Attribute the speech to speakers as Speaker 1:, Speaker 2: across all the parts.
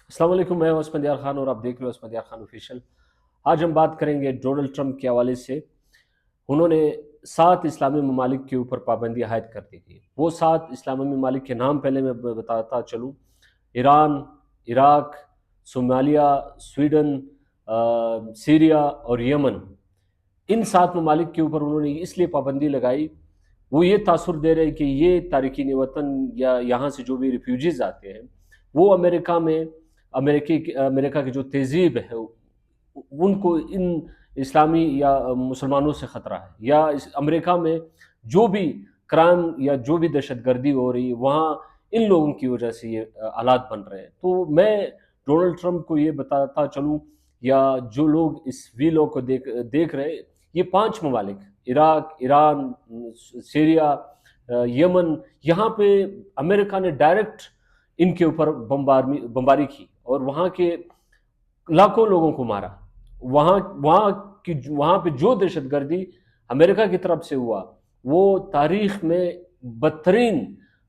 Speaker 1: السلام علیکم، میں ہوں اسفندیار خان اور آپ دیکھ رہے ہو اسفندیار خان آفیشیل۔ آج ہم بات کریں گے ڈونلڈ ٹرمپ کے حوالے سے۔ انہوں نے 7 اسلامی ممالک کے اوپر پابندی عائد کر دی تھی۔ وہ 7 اسلامی ممالک کے نام پہلے میں بتاتا چلوں: Iran, Iraq, Somalia, Sweden, Syria اور یمن۔ ان 7 ممالک کے اوپر انہوں نے اس لیے پابندی لگائی، وہ یہ تاثر دے رہے کہ یہ تارکین وطن یا یہاں سے جو بھی ریفیوجیز آتے ہیں وہ امریکہ کی جو تہذیب ہے ان کو ان اسلامی یا مسلمانوں سے خطرہ ہے، یا امریکہ میں جو بھی کرائم یا جو بھی دہشت گردی ہو رہی ہے وہاں ان لوگوں کی وجہ سے یہ حالات بن رہے ہیں۔ تو میں ڈونلڈ ٹرمپ کو یہ بتاتا چلوں، یا جو لوگ اس ویلو کو دیکھ رہے، یہ 5 ممالک عراق، ایران، سیریا، یمن، یہاں پہ امریکہ نے ڈائریکٹ ان کے اوپر بمباری کی اور وہاں کے لاکھوں لوگوں کو مارا۔ وہاں پہ جو دہشت گردی امریکہ کی طرف سے ہوا وہ تاریخ میں بدترین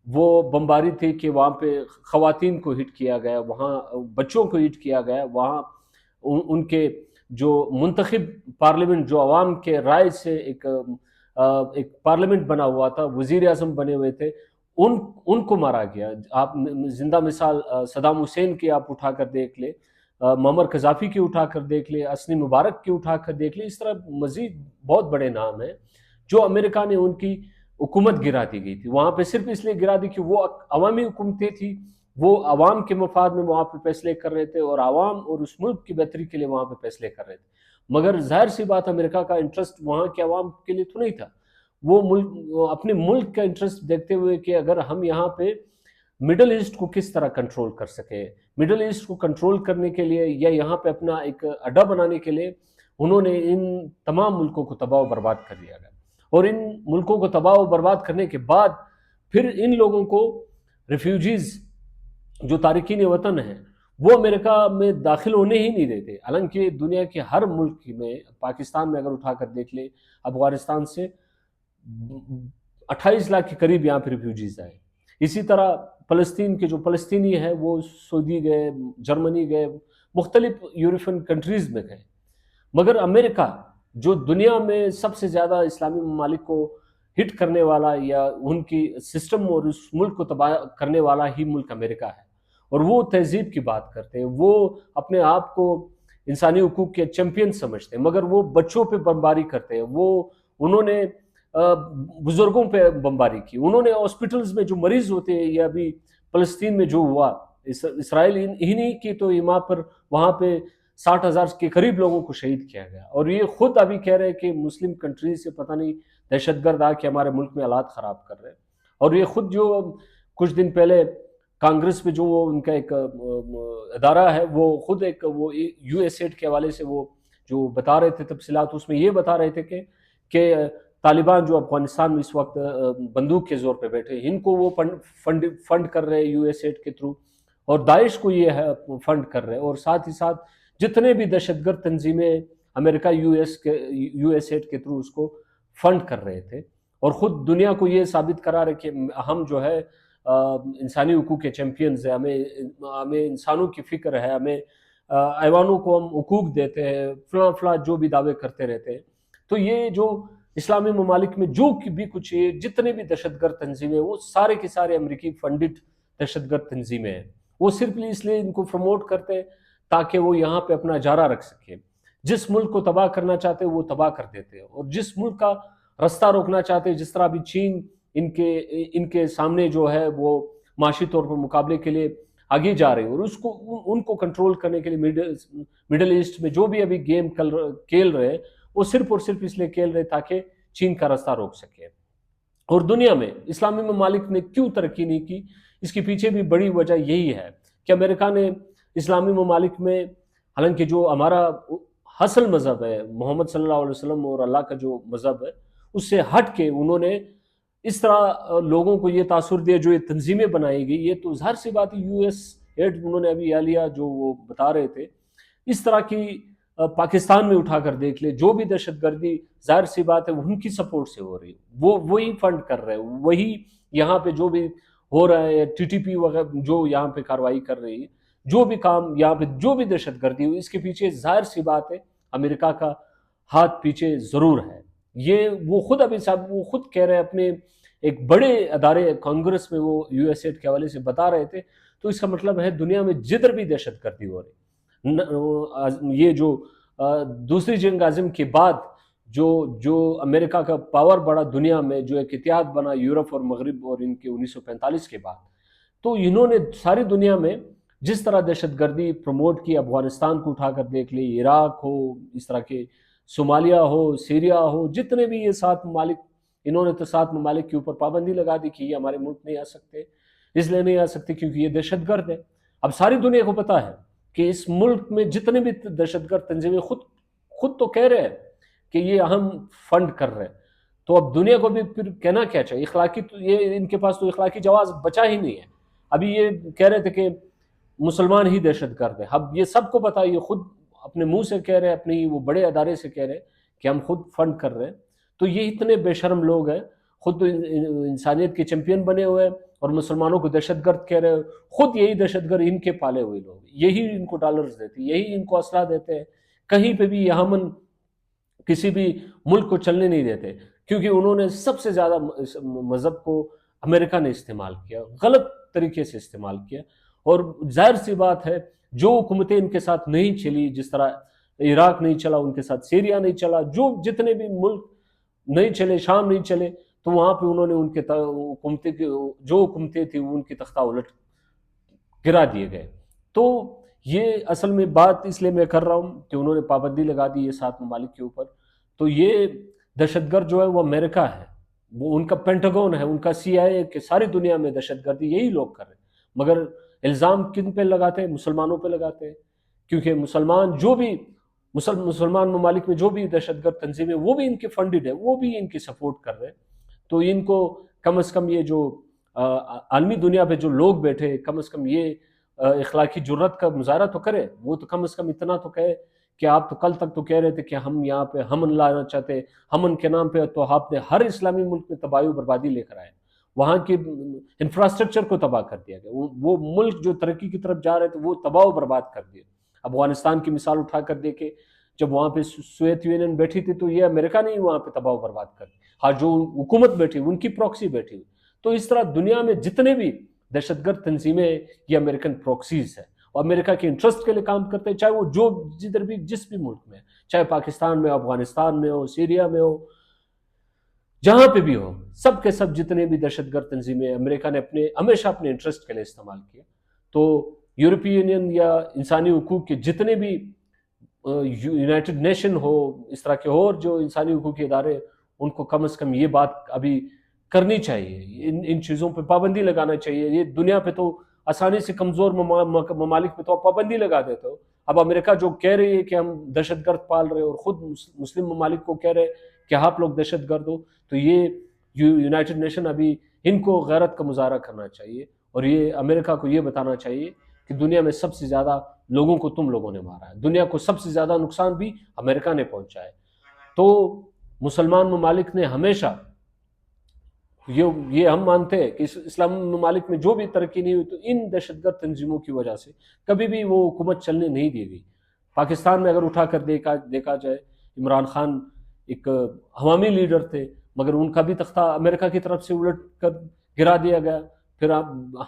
Speaker 1: وہ بمباری تھی کہ وہاں پہ خواتین کو ہٹ کیا گیا، وہاں بچوں کو ہٹ کیا گیا، وہاں ان کے جو منتخب پارلیمنٹ، جو عوام کے رائے سے ایک پارلیمنٹ بنا ہوا تھا، وزیر اعظم بنے ہوئے تھے، ان کو مارا گیا۔ آپ زندہ مثال صدام حسین کی آپ اٹھا کر دیکھ لیں، معمر قذافی کی اٹھا کر دیکھ لیں، حسنی مبارک کی اٹھا کر دیکھ لیں، اس طرح مزید بہت بڑے نام ہیں جو امریکہ نے ان کی حکومت گرا دی گئی تھی وہاں پہ، صرف اس لیے گرا دی کہ وہ عوامی حکومتیں تھیں، وہ عوام کے مفاد میں وہاں پہ فیصلے کر رہے تھے اور عوام اور اس ملک کی بہتری کے لیے وہاں پہ فیصلے کر رہے تھے۔ مگر ظاہر سی بات، امریکہ کا انٹرسٹ وہاں کے عوام کے لیے تو نہیں تھا، وہ اپنے ملک کا انٹرسٹ دیکھتے ہوئے کہ اگر ہم یہاں پہ مڈل ایسٹ کو کس طرح کنٹرول کر سکے، مڈل ایسٹ کو کنٹرول کرنے کے لیے یا یہاں پہ اپنا ایک اڈا بنانے کے لیے انہوں نے ان تمام ملکوں کو تباہ و برباد کر دیا گیا۔ اور ان ملکوں کو تباہ و برباد کرنے کے بعد پھر ان لوگوں کو، ریفیوجیز جو تارکین وطن ہیں، وہ امریکہ میں داخل ہونے ہی نہیں دیتے، حالانکہ دنیا کے ہر ملک میں، پاکستان میں اگر اٹھا کر دیکھ لیں، افغانستان سے 28 لاکھ کے قریب یہاں پہ ریفیوجیز آئے۔ اسی طرح فلسطین کے جو فلسطینی ہیں وہ سعودی گئے، جرمنی گئے، مختلف یورپین کنٹریز میں گئے۔ مگر امریکہ جو دنیا میں سب سے زیادہ اسلامی ممالک کو ہٹ کرنے والا یا ان کی سسٹم اور اس ملک کو تباہ کرنے والا ہی ملک امریکہ ہے، اور وہ تہذیب کی بات کرتے ہیں، وہ اپنے آپ کو انسانی حقوق کے چیمپئن سمجھتے ہیں، مگر وہ بچوں پہ بمباری کرتے ہیں۔ انہوں نے بزرگوں پہ بمباری کی، انہوں نے ہاسپٹلز میں جو مریض ہوتے ہیں، یا ابھی فلسطین میں جو ہوا، اسرائیل انہی کی تو ایما پر وہاں پہ 60,000 کے قریب لوگوں کو شہید کیا گیا، اور یہ خود ابھی کہہ رہے ہیں کہ مسلم کنٹریز سے پتہ نہیں دہشت گرد آ کے ہمارے ملک میں حالات خراب کر رہے ہیں۔ اور یہ خود جو کچھ دن پہلے کانگریس میں جو وہ ان کا ایک ادارہ ہے، وہ خود ایک وہ یو ایس ایڈ کے حوالے سے وہ جو بتا رہے تھے تفصیلات، اس میں یہ بتا رہے تھے کہ طالبان جو افغانستان میں اس وقت بندوق کے زور پہ بیٹھے، ان کو وہ فنڈ کر رہے یو ایس ایڈ کے تھرو، اور داعش کو یہ فنڈ کر رہے، اور ساتھ ہی ساتھ جتنے بھی دہشت گرد تنظیمیں امریکہ یو ایس ایڈ کے تھرو اس کو فنڈ کر رہے تھے، اور خود دنیا کو یہ ثابت کرا رہے کہ ہم جو ہے انسانی حقوق کے چیمپئنز ہیں، ہمیں انسانوں کی فکر ہے، ہمیں ایوانوں کو ہم حقوق دیتے ہیں، فلاں فلاں جو بھی دعوے کرتے رہتے ہیں۔ تو یہ جو اسلامی ممالک میں جو بھی کچھ جتنے بھی دہشت گرد تنظیمیں، وہ سارے کے سارے امریکی فنڈڈ دہشت گرد تنظیمیں ہیں۔ وہ صرف اس لیے ان کو پروموٹ کرتے ہیں تاکہ وہ یہاں پہ اپنا جارہ رکھ سکے، جس ملک کو تباہ کرنا چاہتے وہ تباہ کر دیتے ہیں، اور جس ملک کا رستہ روکنا چاہتے، جس طرح بھی چین ان کے سامنے جو ہے وہ معاشی طور پر مقابلے کے لیے آگے جا رہے ہیں، اور ان کو کنٹرول کرنے کے لیے مڈل ایسٹ میں جو بھی ابھی گیم کھیل رہے ہیں، وہ صرف اور صرف اس لیے کھیل رہے تاکہ چین کا راستہ روک سکے۔ اور دنیا میں اسلامی ممالک نے کیوں ترقی نہیں کی، اس کے پیچھے بھی بڑی وجہ یہی ہے کہ امریکہ نے اسلامی ممالک میں، حالانکہ جو ہمارا اصل مذہب ہے، محمد صلی اللہ علیہ وسلم اور اللہ کا جو مذہب ہے، اس سے ہٹ کے انہوں نے اس طرح لوگوں کو یہ تاثر دیا، جو یہ تنظیمیں بنائی گئی، یہ تو ظاہر سی بات ہے یو ایس ایڈ انہوں نے ابھی لیا جو وہ بتا رہے تھے، اس طرح کی پاکستان میں اٹھا کر دیکھ لے، جو بھی دہشت گردی ظاہر سی بات ہے ان کی سپورٹ سے ہو رہی ہے، وہی فنڈ کر رہے ہیں، وہی یہاں پہ جو بھی ہو رہا ہے، ٹی ٹی پی وغیرہ جو یہاں پہ کاروائی کر رہی ہے، جو بھی کام یہاں پہ جو بھی دہشت گردی ہوئی اس کے پیچھے ظاہر سی بات ہے امریکہ کا ہاتھ پیچھے ضرور ہے. یہ وہ خود ابھی صاحب وہ خود کہہ رہے ہیں اپنے ایک بڑے ادارے کانگریس میں وہ یو ایس ایڈ کے حوالے سے بتا رہے تھے. تو اس کا مطلب ہے دنیا میں جدھر بھی دہشت گردی ہو رہی یہ جو دوسری جنگ عظیم کے بعد جو امریکہ کا پاور بڑا دنیا میں جو ایک اتحاد بنا یورپ اور مغرب اور ان کے 1945 کے بعد, تو انہوں نے ساری دنیا میں جس طرح دہشت گردی پروموٹ کی, افغانستان کو اٹھا کر دیکھ لی, عراق ہو, اس طرح کے صومالیہ ہو, سیریا ہو, جتنے بھی یہ 7 ممالک, انہوں نے تو 7 ممالک کے اوپر پابندی لگا دی کہ یہ ہمارے ملک نہیں آ سکتے. اس لیے نہیں آ سکتے کیونکہ یہ دہشت گرد ہے. اب ساری دنیا کو پتا ہے کہ اس ملک میں جتنے بھی دہشت گرد تنظیمیں خود تو کہہ رہے ہیں کہ یہ ہم فنڈ کر رہے ہیں. تو اب دنیا کو بھی پھر کہنا کیا چاہیے؟ اخلاقی تو یہ ان کے پاس تو اخلاقی جواز بچا ہی نہیں ہے. ابھی یہ کہہ رہے تھے کہ مسلمان ہی دہشت گرد ہے. اب یہ سب کو پتا, یہ خود اپنے منہ سے کہہ رہے ہیں, اپنے وہ بڑے ادارے سے کہہ رہے ہیں کہ ہم خود فنڈ کر رہے ہیں. تو یہ اتنے بے شرم لوگ ہیں, خود تو انسانیت کے چیمپئن بنے ہوئے ہیں اور مسلمانوں کو دہشت گرد کہہ رہے ہیں. خود یہی دہشت گرد ان کے پالے ہوئے لوگ, یہی ان کو ڈالرز دیتے, یہی ان کو اسلحہ دیتے ہیں. کہیں پہ بھی یہ امن کسی بھی ملک کو چلنے نہیں دیتے, کیونکہ انہوں نے سب سے زیادہ مذہب کو امریکہ نے استعمال کیا, غلط طریقے سے استعمال کیا. اور ظاہر سی بات ہے جو حکومتیں ان کے ساتھ نہیں چلی, جس طرح عراق نہیں چلا ان کے ساتھ, سیریا نہیں چلا, جو جتنے بھی ملک نہیں چلے, شام نہیں چلے, تو وہاں پہ انہوں نے ان کے حکومتیں جو حکومتیں تھیں ان کی تختہ الٹ گرا دیے گئے. تو یہ اصل میں بات اس لیے میں کر رہا ہوں کہ انہوں نے پابندی لگا دی یہ 7 ممالک کے اوپر. تو یہ دہشت گرد جو ہے وہ امریکہ ہے, وہ ان کا پینٹاگون ہے, ان کا سی آئی اے, کہ ساری دنیا میں دہشت گردی یہی لوگ کر رہے ہیں. مگر الزام کن پہ لگاتے ہیں؟ مسلمانوں پہ لگاتے ہیں, کیونکہ مسلمان جو بھی مسلمان ممالک میں جو بھی دہشت گرد تنظیمیں وہ بھی ان کے فنڈڈ ہے, وہ بھی ان کی سپورٹ کر رہے ہیں. تو ان کو کم از کم یہ جو عالمی دنیا پہ جو لوگ بیٹھے, کم از کم یہ اخلاقی جرت کا مظاہرہ تو کرے. وہ تو کم از کم اتنا تو کہے کہ آپ تو کل تک تو کہہ رہے تھے کہ ہم یہاں پہ امن لانا چاہتے, امن کے نام پہ تو آپ نے ہر اسلامی ملک میں تباہی و بربادی لے کر آئے, وہاں کے انفراسٹرکچر کو تباہ کر دیا گیا. وہ ملک جو ترقی کی طرف جا رہے تھے وہ تباہ و برباد کر دیے. افغانستان کی مثال اٹھا کر دیکھے, جب وہاں پہ سوویت یونین بیٹھی تھی تو یہ امریکہ نے ہی وہاں پہ تباہ و برباد کر دی. ہاں, جو حکومت بیٹھی ان کی پروکسی بیٹھی ہوئی. تو اس طرح دنیا میں جتنے بھی دہشت گرد تنظیمیں یہ امریکن پروکسیز ہیں اور امریکہ کے انٹرسٹ کے لیے کام کرتے ہیں, چاہے وہ جو جدھر بھی جس بھی ملک میں, چاہے پاکستان میں, افغانستان میں ہو, سیریا میں ہو, جہاں پہ بھی ہو. سب کے سب جتنے بھی دہشت گرد تنظیمیں امریکہ نے ہمیشہ اپنے انٹرسٹ کے لیے استعمال کیا. تو یورپی یونین یا انسانی حقوق کے جتنے بھی یونائٹڈ نیشن ہو, اس طرح کے اور جو انسانی حقوق کے ادارے, ان کو کم از کم یہ بات ابھی کرنی چاہیے, ان چیزوں پہ پابندی لگانا چاہیے. یہ دنیا پہ تو آسانی سے کمزور ممالک پہ تو آپ پابندی لگا دیتے ہو. اب امریکہ جو کہہ رہی ہے کہ ہم دہشت گرد پال رہے اور خود مسلم ممالک کو کہہ رہے کہ آپ لوگ دہشت گرد ہو, تو یہ یونائٹڈ نیشن ابھی ان کو غیرت کا مظاہرہ کرنا چاہیے اور یہ امریکہ کو یہ بتانا چاہیے کہ دنیا میں سب سے زیادہ لوگوں کو تم لوگوں نے مارا ہے, دنیا کو سب سے زیادہ نقصان بھی امریکہ نے پہنچا ہے. تو مسلمان ممالک نے ہمیشہ یہ ہم مانتے ہیں کہ اسلامی ممالک میں جو بھی ترقی نہیں ہوئی تو ان دہشت گرد تنظیموں کی وجہ سے کبھی بھی وہ حکومت چلنے نہیں دی گئی. پاکستان میں اگر اٹھا کر دیکھا جائے, عمران خان ایک عوامی لیڈر تھے, مگر ان کا بھی تختہ امریکہ کی طرف سے الٹ کر گرا دیا گیا. پھر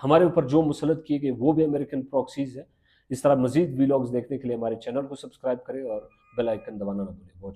Speaker 1: ہمارے اوپر جو مسلط کیے گئے وہ بھی امریکن پروکسیز ہے. اس طرح مزید ویلاگز دیکھنے کے لیے ہمارے چینل کو سبسکرائب کریں اور بیل آئیکن دبانا نہ بھولیں.